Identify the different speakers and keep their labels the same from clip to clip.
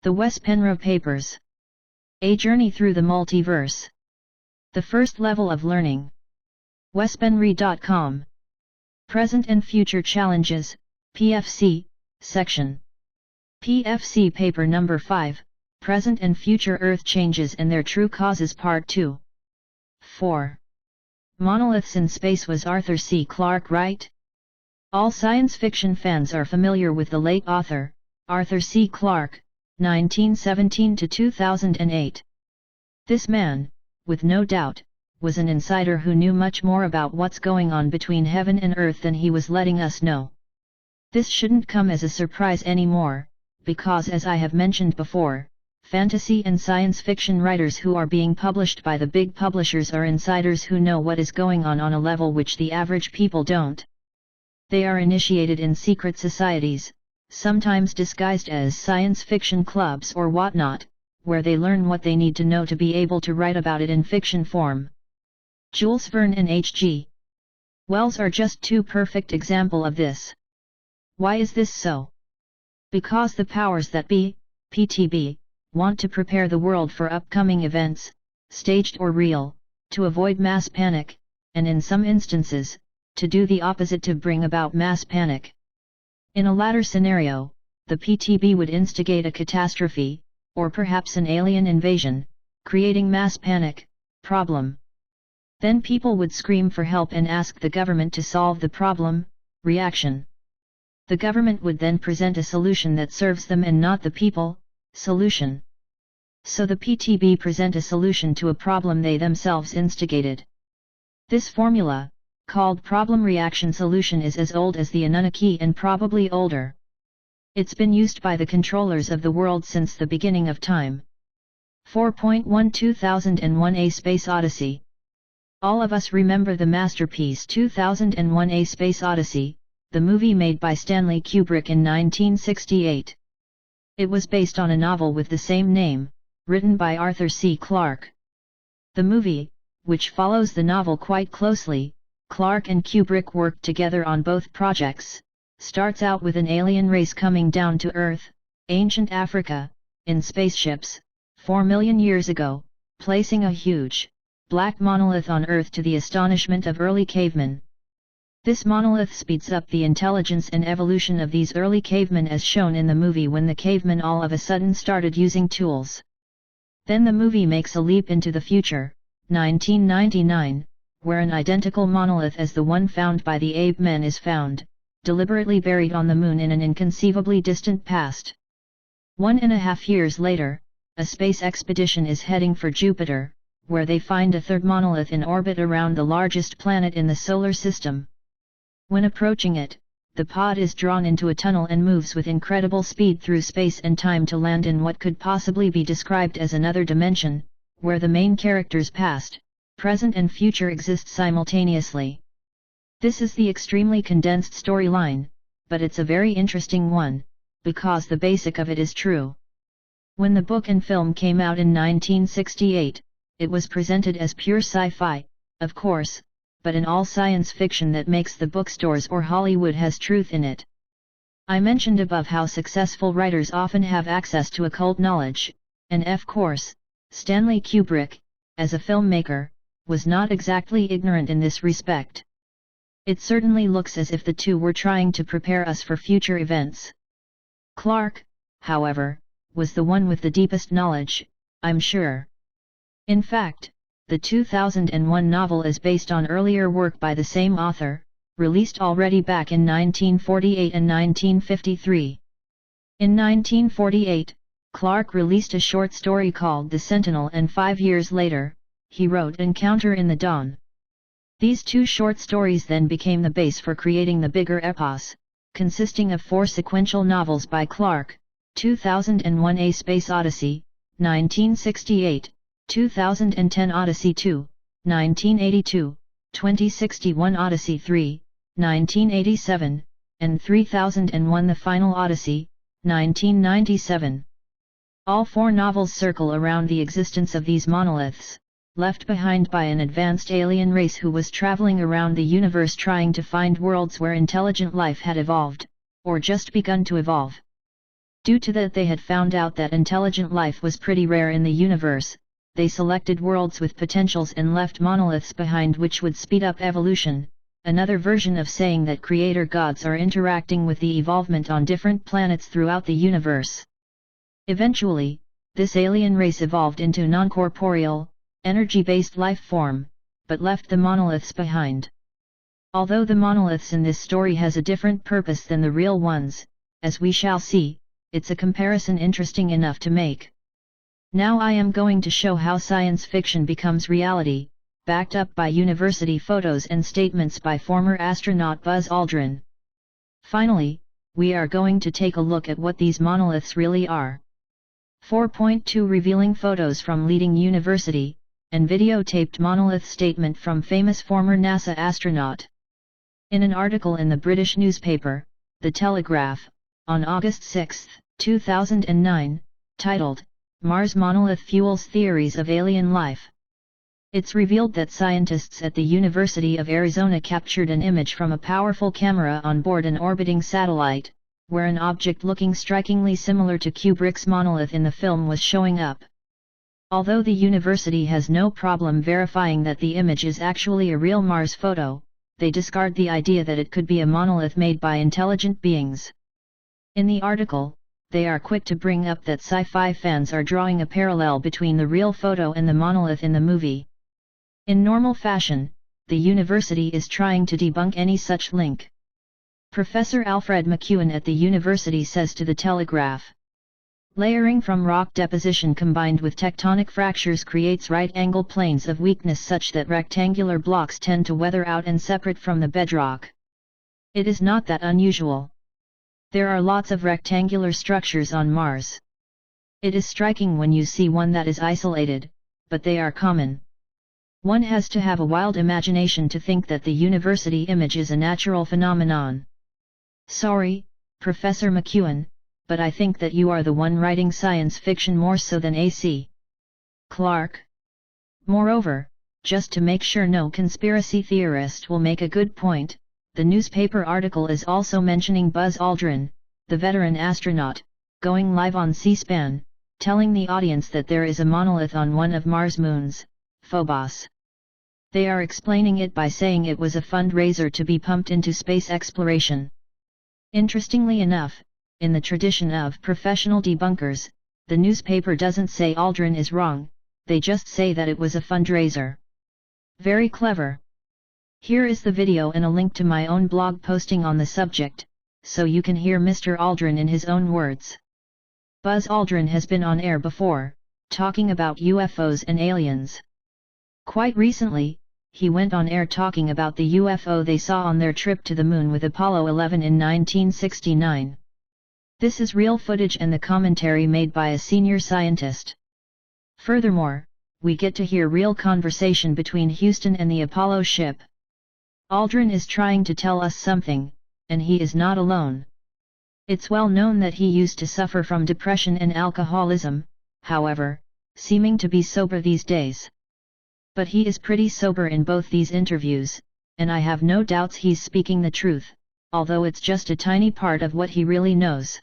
Speaker 1: The Wes Penre Papers. A Journey Through the Multiverse. The First Level of Learning. wespenre.com. Present and Future Challenges, PFC, Section. PFC Paper Number 5, Present and Future Earth Changes and Their True Causes Part 2. 4. Monoliths in Space. Was Arthur C. Clarke right? All science fiction fans are familiar with the late author, Arthur C. Clarke, 1917 to 2008. This man, with no doubt, was an insider who knew much more about what's going on between heaven and earth than he was letting us know. This shouldn't come as a surprise anymore, because as I have mentioned before, fantasy and science fiction writers who are being published by the big publishers are insiders who know what is going on a level which the average people don't. They are initiated in secret societies, sometimes disguised as science fiction clubs or whatnot, where they learn what they need to know to be able to write about it in fiction form. Jules Verne and H.G. Wells are just two perfect examples of this. Why is this so? Because the powers that be, PTB, want to prepare the world for upcoming events, staged or real, to avoid mass panic, and in some instances, to do the opposite to bring about mass panic. In a latter scenario, the PTB would instigate a catastrophe, or perhaps an alien invasion, creating mass panic, problem. Then people would scream for help and ask the government to solve the problem, reaction. The government would then present a solution that serves them and not the people, solution. So the PTB present a solution to a problem they themselves instigated. This formula, called problem-reaction-solution, is as old as the Anunnaki and probably older. It's been used by the controllers of the world since the beginning of time. 4.1 2001 A Space Odyssey. All of us remember the masterpiece 2001 A Space Odyssey, the movie made by Stanley Kubrick in 1968. It was based on a novel with the same name, written by Arthur C. Clarke. The movie, which follows the novel quite closely, Clarke and Kubrick worked together on both projects, starts out with an alien race coming down to Earth, ancient Africa, in spaceships, 4 million years ago, placing a huge, black monolith on Earth to the astonishment of early cavemen. This monolith speeds up the intelligence and evolution of these early cavemen as shown in the movie when the cavemen all of a sudden started using tools. Then the movie makes a leap into the future, 1999, where an identical monolith as the one found by the ape men is found, deliberately buried on the moon in an inconceivably distant past. 1.5 years later, a space expedition is heading for Jupiter, where they find a third monolith in orbit around the largest planet in the solar system. When approaching it, the pod is drawn into a tunnel and moves with incredible speed through space and time to land in what could possibly be described as another dimension, where the main characters' past, present and future exist simultaneously. This is the extremely condensed storyline, but it's a very interesting one, because the basic of it is true. When the book and film came out in 1968, it was presented as pure sci-fi, of course, but in all science fiction that makes the bookstores or Hollywood has truth in it. I mentioned above how successful writers often have access to occult knowledge, and of course, Stanley Kubrick, as a filmmaker, was not exactly ignorant in this respect. It certainly looks as if the two were trying to prepare us for future events. Clarke, however, was the one with the deepest knowledge, I'm sure. In fact, the 2001 novel is based on earlier work by the same author, released already back in 1948 and 1953. In 1948, Clarke released a short story called The Sentinel, and 5 years later, he wrote Encounter in the Dawn. These two short stories then became the base for creating the bigger epos, consisting of 4 sequential novels by Clarke, 2001 A Space Odyssey, 1968, 2010 Odyssey 2, 1982, 2061 Odyssey 3, 1987, and 3001 The Final Odyssey, 1997. All 4 novels circle around the existence of these monoliths, left behind by an advanced alien race who was traveling around the universe trying to find worlds where intelligent life had evolved, or just begun to evolve. Due to that, they had found out that intelligent life was pretty rare in the universe. They selected worlds with potentials and left monoliths behind, which would speed up evolution, another version of saying that creator gods are interacting with the evolvement on different planets throughout the universe. Eventually, this alien race evolved into non-corporeal, energy-based life form, but left the monoliths behind. Although the monoliths in this story has a different purpose than the real ones, as we shall see, it's a comparison interesting enough to make. Now I am going to show how science fiction becomes reality, backed up by university photos and statements by former astronaut Buzz Aldrin. Finally, we are going to take a look at what these monoliths really are. 4.2 Revealing photos from leading university, and videotaped monolith statement from famous former NASA astronaut. In an article in the British newspaper, The Telegraph, on August 6, 2009, titled, Mars Monolith Fuels Theories of Alien Life. It's revealed that scientists at the University of Arizona captured an image from a powerful camera on board an orbiting satellite, where an object looking strikingly similar to Kubrick's monolith in the film was showing up. Although the university has no problem verifying that the image is actually a real Mars photo, they discard the idea that it could be a monolith made by intelligent beings. In the article, they are quick to bring up that sci-fi fans are drawing a parallel between the real photo and the monolith in the movie. In normal fashion, the university is trying to debunk any such link. Professor Alfred McEwen at the university says to The Telegraph, layering from rock deposition combined with tectonic fractures creates right-angle planes of weakness such that rectangular blocks tend to weather out and separate from the bedrock. It is not that unusual. There are lots of rectangular structures on Mars. It is striking when you see one that is isolated, but they are common. One has to have a wild imagination to think that the university image is a natural phenomenon. Sorry, Professor McEwen, but I think that you are the one writing science fiction more so than A.C. Clarke. Moreover, just to make sure no conspiracy theorist will make a good point, the newspaper article is also mentioning Buzz Aldrin, the veteran astronaut, going live on C-SPAN, telling the audience that there is a monolith on one of Mars' moons, Phobos. They are explaining it by saying it was a fundraiser to be pumped into space exploration. Interestingly enough, in the tradition of professional debunkers, the newspaper doesn't say Aldrin is wrong, they just say that it was a fundraiser. Very clever. Here is the video and a link to my own blog posting on the subject, so you can hear Mr. Aldrin in his own words. Buzz Aldrin has been on air before, talking about UFOs and aliens. Quite recently, he went on air talking about the UFO they saw on their trip to the moon with Apollo 11 in 1969. This is real footage and the commentary made by a senior scientist. Furthermore, we get to hear real conversation between Houston and the Apollo ship. Aldrin is trying to tell us something, and he is not alone. It's well known that he used to suffer from depression and alcoholism, however, seeming to be sober these days. But he is pretty sober in both these interviews, and I have no doubts he's speaking the truth, although it's just a tiny part of what he really knows.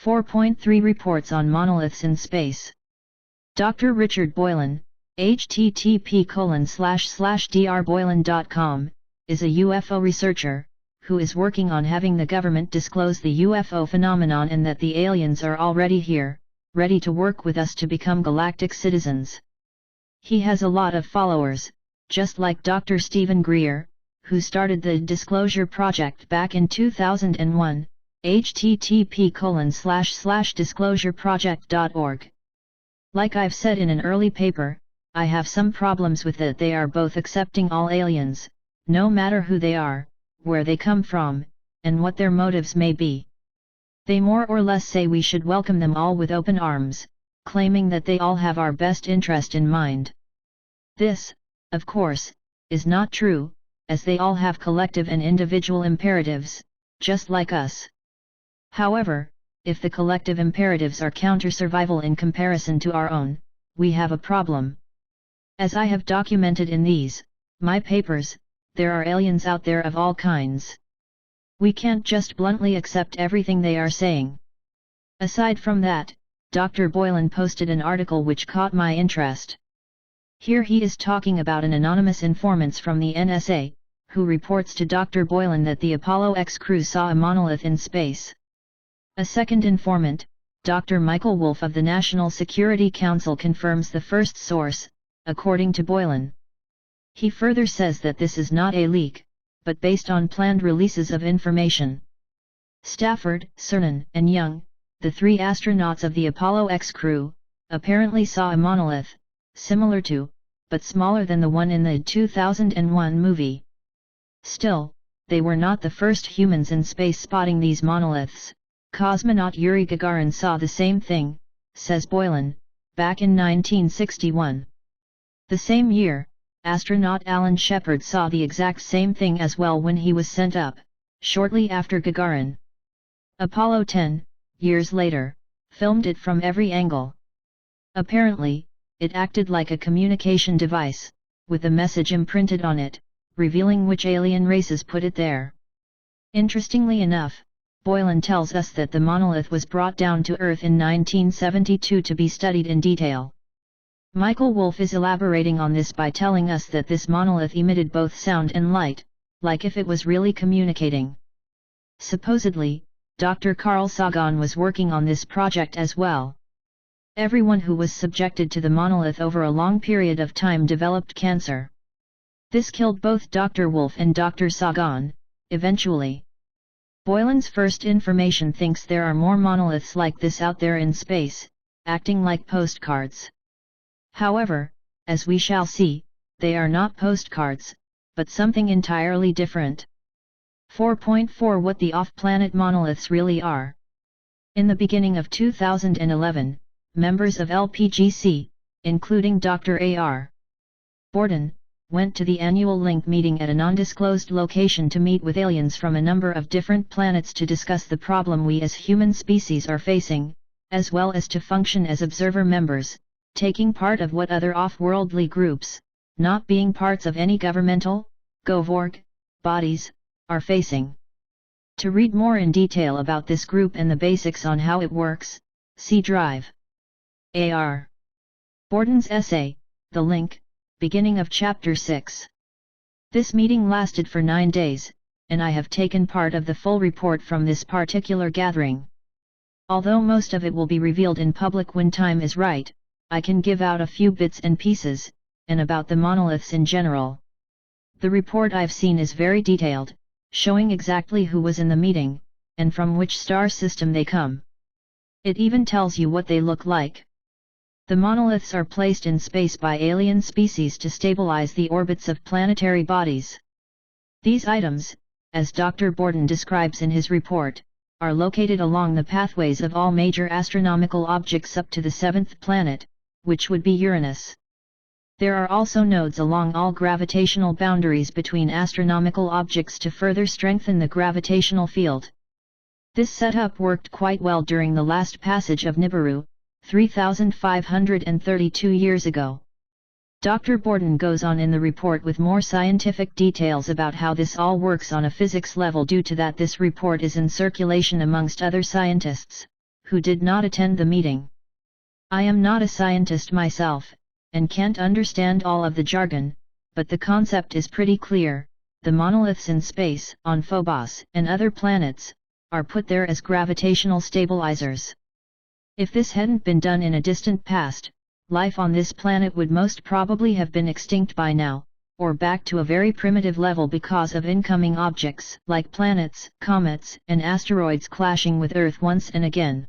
Speaker 1: 4.3 Reports on monoliths in space. Dr. Richard Boylan, http://drboylan.com, is a UFO researcher, who is working on having the government disclose the UFO phenomenon and that the aliens are already here, ready to work with us to become galactic citizens. He has a lot of followers, just like Dr. Stephen Greer, who started the Disclosure Project back in 2001, http://disclosureproject.org. Like I've said in an early paper, I have some problems with that they are both accepting all aliens, no matter who they are, where they come from, and what their motives may be. They more or less say we should welcome them all with open arms, claiming that they all have our best interest in mind. This, of course, is not true, as they all have collective and individual imperatives, just like us. However, if the collective imperatives are counter-survival in comparison to our own, we have a problem. As I have documented in my papers, there are aliens out there of all kinds. We can't just bluntly accept everything they are saying. Aside from that, Dr. Boylan posted an article which caught my interest. Here he is talking about an anonymous informant from the NSA, who reports to Dr. Boylan that the Apollo X crew saw a monolith in space. A second informant, Dr. Michael Wolff of the National Security Council, confirms the first source, according to Boylan. He further says that this is not a leak, but based on planned releases of information. Stafford, Cernan, and Young, the three astronauts of the Apollo X crew, apparently saw a monolith, similar to, but smaller than the one in the 2001 movie. Still, they were not the first humans in space spotting these monoliths. Cosmonaut Yuri Gagarin saw the same thing, says Boylan, back in 1961. The same year, astronaut Alan Shepard saw the exact same thing as well when he was sent up, shortly after Gagarin. Apollo 10, years later, filmed it from every angle. Apparently, it acted like a communication device, with a message imprinted on it, revealing which alien races put it there. Interestingly enough, Boylan tells us that the monolith was brought down to Earth in 1972 to be studied in detail. Michael Wolff is elaborating on this by telling us that this monolith emitted both sound and light, like if it was really communicating. Supposedly, Dr. Carl Sagan was working on this project as well. Everyone who was subjected to the monolith over a long period of time developed cancer. This killed both Dr. Wolff and Dr. Sagan, eventually. Boylan's first information thinks there are more monoliths like this out there in space, acting like postcards. However, as we shall see, they are not postcards, but something entirely different. 4.4 What the off-planet monoliths really are. In the beginning of 2011, members of LPGC, including Dr. A.R. Borden, went to the annual Link meeting at a non-disclosed location to meet with aliens from a number of different planets to discuss the problem we as human species are facing, as well as to function as observer members, taking part of what other off-worldly groups, not being parts of any governmental, GovOrg, bodies, are facing. To read more in detail about this group and the basics on how it works, see Drive. A.R. Borden's essay, The Link, beginning of Chapter 6. This meeting lasted for 9 days, and I have taken part of the full report from this particular gathering. Although most of it will be revealed in public when time is right, I can give out a few bits and pieces, and about the monoliths in general. The report I've seen is very detailed, showing exactly who was in the meeting, and from which star system they come. It even tells you what they look like. The monoliths are placed in space by alien species to stabilize the orbits of planetary bodies. These items, as Dr. Borden describes in his report, are located along the pathways of all major astronomical objects up to the seventh planet, which would be Uranus. There are also nodes along all gravitational boundaries between astronomical objects to further strengthen the gravitational field. This setup worked quite well during the last passage of Nibiru, 3,532 years ago. Dr. Borden goes on in the report with more scientific details about how this all works on a physics level. Due to that, this report is in circulation amongst other scientists, who did not attend the meeting. I am not a scientist myself, and can't understand all of the jargon, but the concept is pretty clear. The monoliths in space, on Phobos and other planets, are put there as gravitational stabilizers. If this hadn't been done in a distant past, life on this planet would most probably have been extinct by now, or back to a very primitive level because of incoming objects like planets, comets, and asteroids clashing with Earth once and again.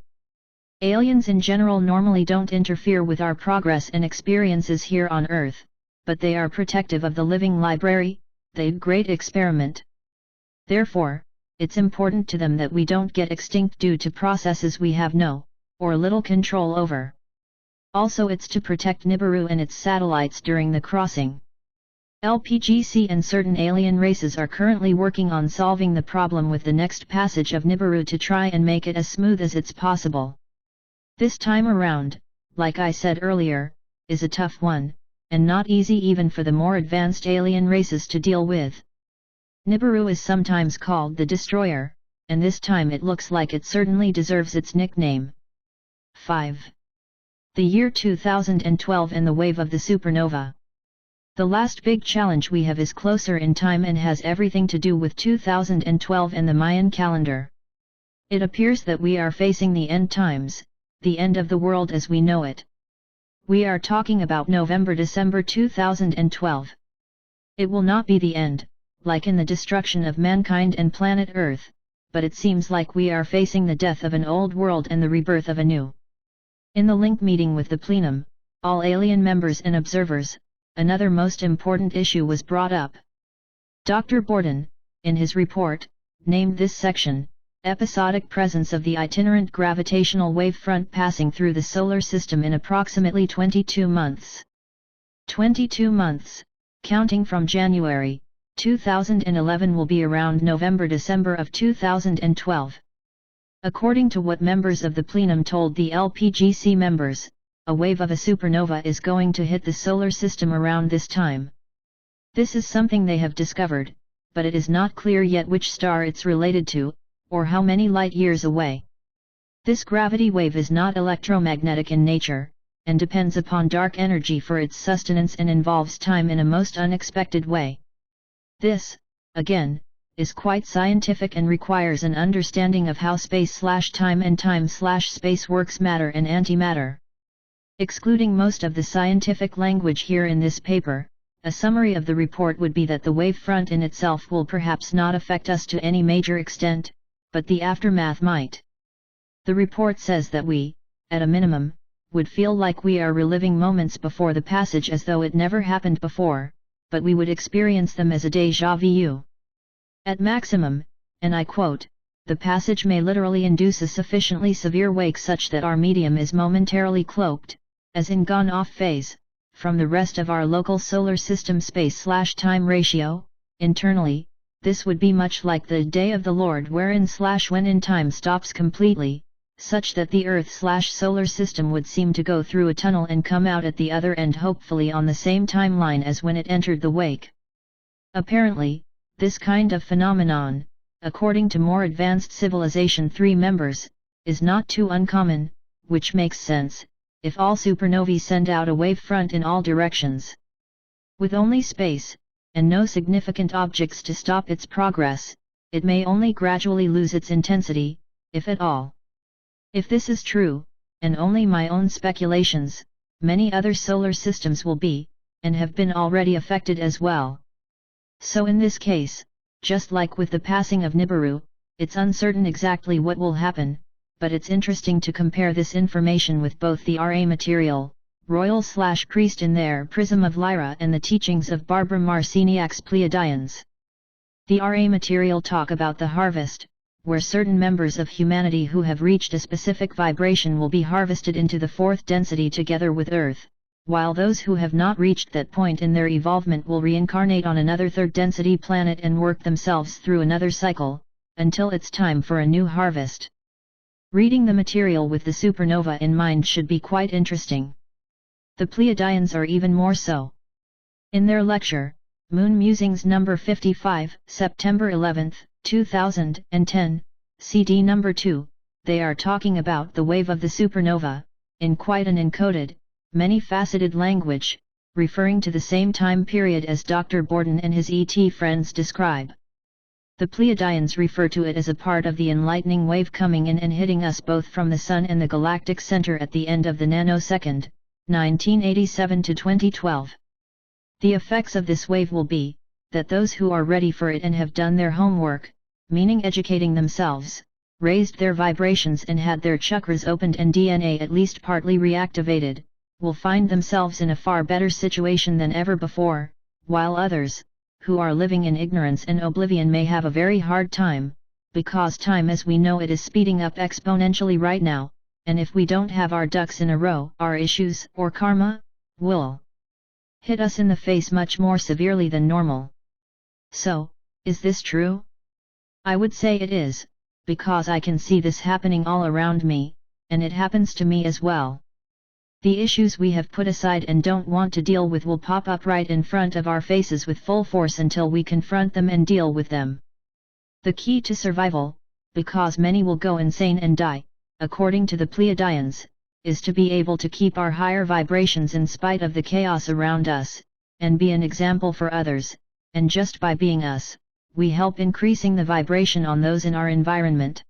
Speaker 1: Aliens in general normally don't interfere with our progress and experiences here on Earth, but they are protective of the living library, the great experiment. Therefore, it's important to them that we don't get extinct due to processes we have no, or little control over. Also, it's to protect Nibiru and its satellites during the crossing. LPGC and certain alien races are currently working on solving the problem with the next passage of Nibiru to try and make it as smooth as it's possible. This time around, like I said earlier, is a tough one, and not easy even for the more advanced alien races to deal with. Nibiru is sometimes called the Destroyer, and this time it looks like it certainly deserves its nickname. 5. The year 2012 and the wave of the supernova. The last big challenge we have is closer in time and has everything to do with 2012 and the Mayan calendar. It appears that we are facing the end times, the end of the world as we know it. We are talking about November-December 2012. It will not be the end, like in the destruction of mankind and planet Earth, but it seems like we are facing the death of an old world and the rebirth of a new. In the link meeting with the plenum, all alien members and observers, another most important issue was brought up. Dr. Boylan, in his report, named this section, Episodic Presence of the Itinerant Gravitational Wave Front Passing Through the Solar System in Approximately 22 Months. 22 months, counting from January 2011 will be around November-December of 2012. According to what members of the plenum told the LPGC members, a wave of a supernova is going to hit the solar system around this time. This is something they have discovered, but it is not clear yet which star it's related to, or how many light years away. This gravity wave is not electromagnetic in nature, and depends upon dark energy for its sustenance and involves time in a most unexpected way. This, again, is quite scientific and requires an understanding of how space/time and time/space works, matter and antimatter. Excluding most of the scientific language here in this paper, a summary of the report would be that the wave front in itself will perhaps not affect us to any major extent, but the aftermath might. The report says that we, at a minimum, would feel like we are reliving moments before the passage as though it never happened before, but we would experience them as a déjà vu. At maximum, and I quote, the passage may literally induce a sufficiently severe wake such that our medium is momentarily cloaked, as in gone off phase, from the rest of our local solar system space/time ratio. Internally, this would be much like the day of the Lord wherein/when in time stops completely, such that the Earth/solar system would seem to go through a tunnel and come out at the other end, hopefully on the same timeline as when it entered the wake. Apparently, this kind of phenomenon, according to more advanced civilization 3 members, is not too uncommon, which makes sense, if all supernovae send out a wave front in all directions. With only space, and no significant objects to stop its progress, it may only gradually lose its intensity, if at all. If this is true, and only my own speculations, many other solar systems will be, and have been already affected as well. So in this case, just like with the passing of Nibiru, it's uncertain exactly what will happen, but it's interesting to compare this information with both the RA material, Royal/Priest in their Prism of Lyra, and the teachings of Barbara Marciniak's Pleiadians. The RA material talk about the harvest, where certain members of humanity who have reached a specific vibration will be harvested into the 4th density together with Earth, while those who have not reached that point in their evolvement will reincarnate on another 3rd density planet and work themselves through another cycle, until it's time for a new harvest. Reading the material with the supernova in mind should be quite interesting. The Pleiadians are even more so. In their lecture, Moon Musings number 55, September 11, 2010, CD number 2, they are talking about the wave of the supernova, in quite an encoded, many-faceted language, referring to the same time period as Dr. Boylan and his ET friends describe. The Pleiadians refer to it as a part of the enlightening wave coming in and hitting us both from the Sun and the galactic center at the end of the nanosecond, 1987 to 2012. The effects of this wave will be, that those who are ready for it and have done their homework, meaning educating themselves, raised their vibrations and had their chakras opened and DNA at least partly reactivated, will find themselves in a far better situation than ever before, while others, who are living in ignorance and oblivion, may have a very hard time, because time as we know it is speeding up exponentially right now, and if we don't have our ducks in a row, our issues or karma will hit us in the face much more severely than normal. So, is this true? I would say it is, because I can see this happening all around me, and it happens to me as well. The issues we have put aside and don't want to deal with will pop up right in front of our faces with full force until we confront them and deal with them. The key to survival, because many will go insane and die, according to the Pleiadians, is to be able to keep our higher vibrations in spite of the chaos around us, and be an example for others, and just by being us, we help increasing the vibration on those in our environment.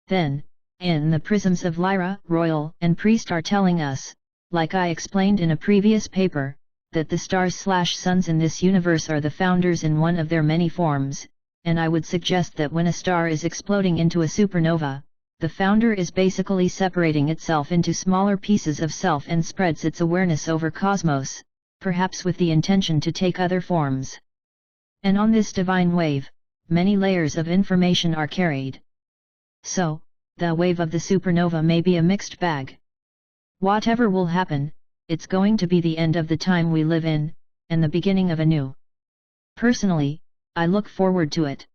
Speaker 1: Then, in the prisms of Lyra, Royal and Priest are telling us, like I explained in a previous paper, that the stars/suns in this universe are the founders in one of their many forms, and I would suggest that when a star is exploding into a supernova, the founder is basically separating itself into smaller pieces of self and spreads its awareness over cosmos, perhaps with the intention to take other forms. And on this divine wave, many layers of information are carried. So, the wave of the supernova may be a mixed bag. Whatever will happen, it's going to be the end of the time we live in, and the beginning of a new. Personally, I look forward to it.